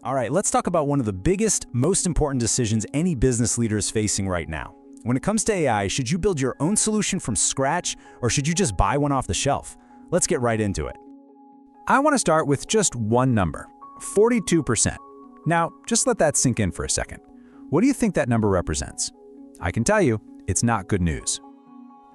All right, let's talk about one of the biggest, most important decisions any business leader is facing right now. When it comes to AI, should you build your own solution from scratch or should you just buy one off the shelf? Let's get right into it. I want to start with just one number, 42%. Now, just let that sink in for a second. What do you think that number represents? I can tell you, it's not good news.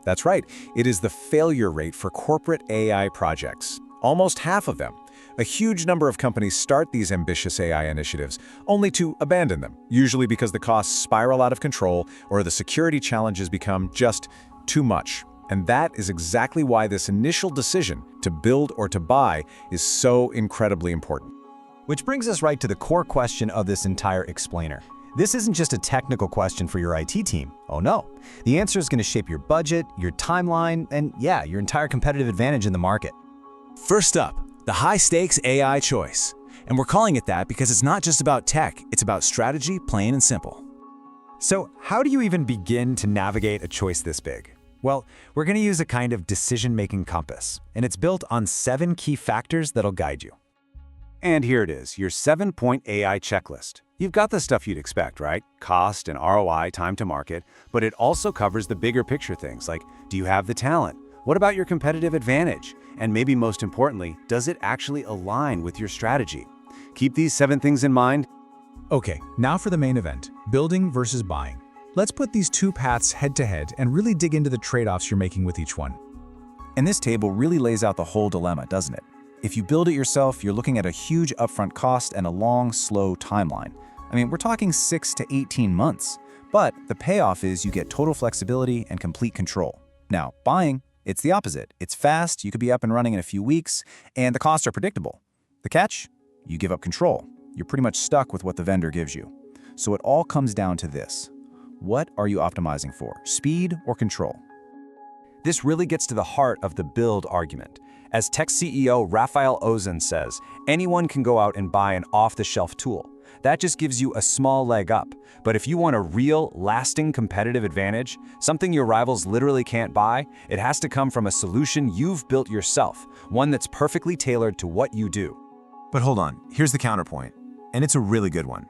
That's right. It is the failure rate for corporate AI projects. Almost half of them. A huge number of companies start these ambitious AI initiatives, only to abandon them, usually because the costs spiral out of control or the security challenges become just too much. And that is exactly why this initial decision to build or to buy is so incredibly important. Which brings us right to the core question of this entire explainer. This isn't just a technical question for your IT team. Oh no. The answer is going to shape your budget, your timeline, and yeah, your entire competitive advantage in the market. First up, the high-stakes AI choice. And we're calling it that because it's not just about tech, it's about strategy, plain and simple. So how do you even begin to navigate a choice this big? Well, we're going to use a kind of decision-making compass, and it's built on 7 key factors that'll guide you. And here it is, your 7-point AI checklist. You've got the stuff you'd expect, right? Cost and ROI, time to market, but it also covers the bigger picture things like, do you have the talent? What about your competitive advantage? And maybe most importantly, does it actually align with your strategy? Keep these 7 things in mind. Okay, now for the main event, building versus buying. Let's put these two paths head to head and really dig into the trade-offs you're making with each one. And this table really lays out the whole dilemma, doesn't it? If you build it yourself, you're looking at a huge upfront cost and a long, slow timeline. I mean, we're talking 6 to 18 months. But the payoff is you get total flexibility and complete control. Now, buying, it's the opposite. It's fast, you could be up and running in a few weeks, and the costs are predictable. The catch? You give up control. You're pretty much stuck with what the vendor gives you. So it all comes down to this. What are you optimizing for, speed or control? This really gets to the heart of the build argument. As tech CEO Rafael Ozan says, anyone can go out and buy an off-the-shelf tool. That just gives you a small leg up. But if you want a real, lasting competitive advantage, something your rivals literally can't buy, it has to come from a solution you've built yourself, one that's perfectly tailored to what you do. But hold on, here's the counterpoint, and it's a really good one.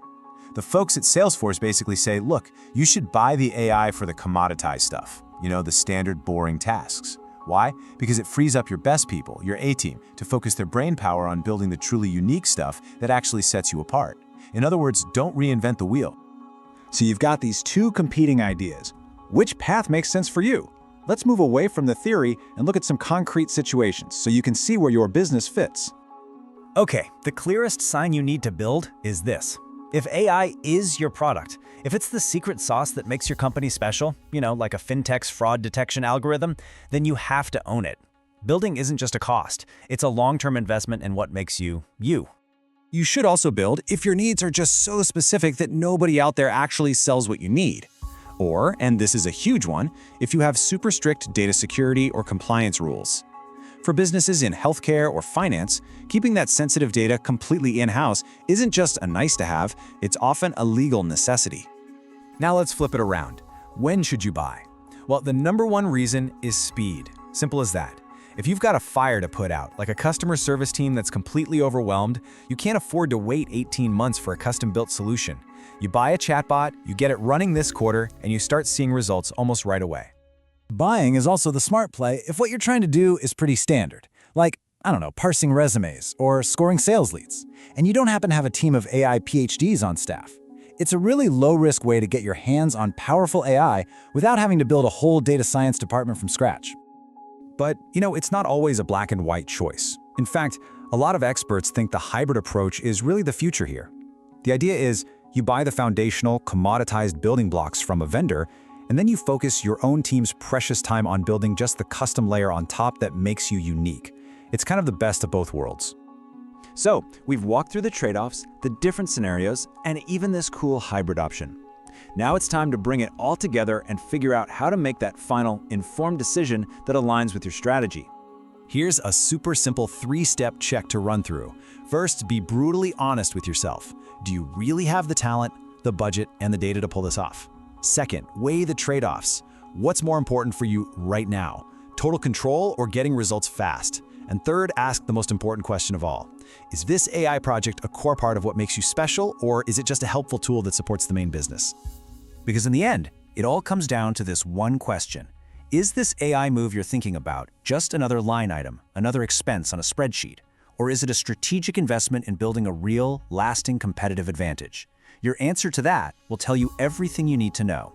The folks at Salesforce basically say, look, you should buy the AI for the commoditized stuff, the standard boring tasks. Why? Because it frees up your best people, your A-team, to focus their brain power on building the truly unique stuff that actually sets you apart. In other words, don't reinvent the wheel. So you've got these two competing ideas. Which path makes sense for you? Let's move away from the theory and look at some concrete situations so you can see where your business fits. Okay, the clearest sign you need to build is this. If AI is your product, if it's the secret sauce that makes your company special, like a fintech's fraud detection algorithm, then you have to own it. Building isn't just a cost, it's a long-term investment in what makes you, you. You should also build if your needs are just so specific that nobody out there actually sells what you need. Or, and this is a huge one, if you have super strict data security or compliance rules. For businesses in healthcare or finance, keeping that sensitive data completely in-house isn't just a nice-to-have, it's often a legal necessity. Now let's flip it around. When should you buy? Well, the number one reason is speed. Simple as that. If you've got a fire to put out, like a customer service team that's completely overwhelmed, you can't afford to wait 18 months for a custom-built solution. You buy a chatbot, you get it running this quarter, and you start seeing results almost right away. Buying is also the smart play if what you're trying to do is pretty standard, like, parsing resumes or scoring sales leads, and you don't happen to have a team of AI PhDs on staff. It's a really low-risk way to get your hands on powerful AI without having to build a whole data science department from scratch. But, it's not always a black and white choice. In fact, a lot of experts think the hybrid approach is really the future here. The idea is you buy the foundational, commoditized building blocks from a vendor, and then you focus your own team's precious time on building just the custom layer on top that makes you unique. It's kind of the best of both worlds. So, we've walked through the trade-offs, the different scenarios, and even this cool hybrid option. Now it's time to bring it all together and figure out how to make that final, informed decision that aligns with your strategy. Here's a super simple 3-step check to run through. First, be brutally honest with yourself. Do you really have the talent, the budget, and the data to pull this off? Second, weigh the trade-offs. What's more important for you right now? Total control or getting results fast? And third, ask the most important question of all. Is this AI project a core part of what makes you special, or is it just a helpful tool that supports the main business? Because in the end, it all comes down to this one question. Is this AI move you're thinking about just another line item, another expense on a spreadsheet? Or is it a strategic investment in building a real, lasting competitive advantage? Your answer to that will tell you everything you need to know.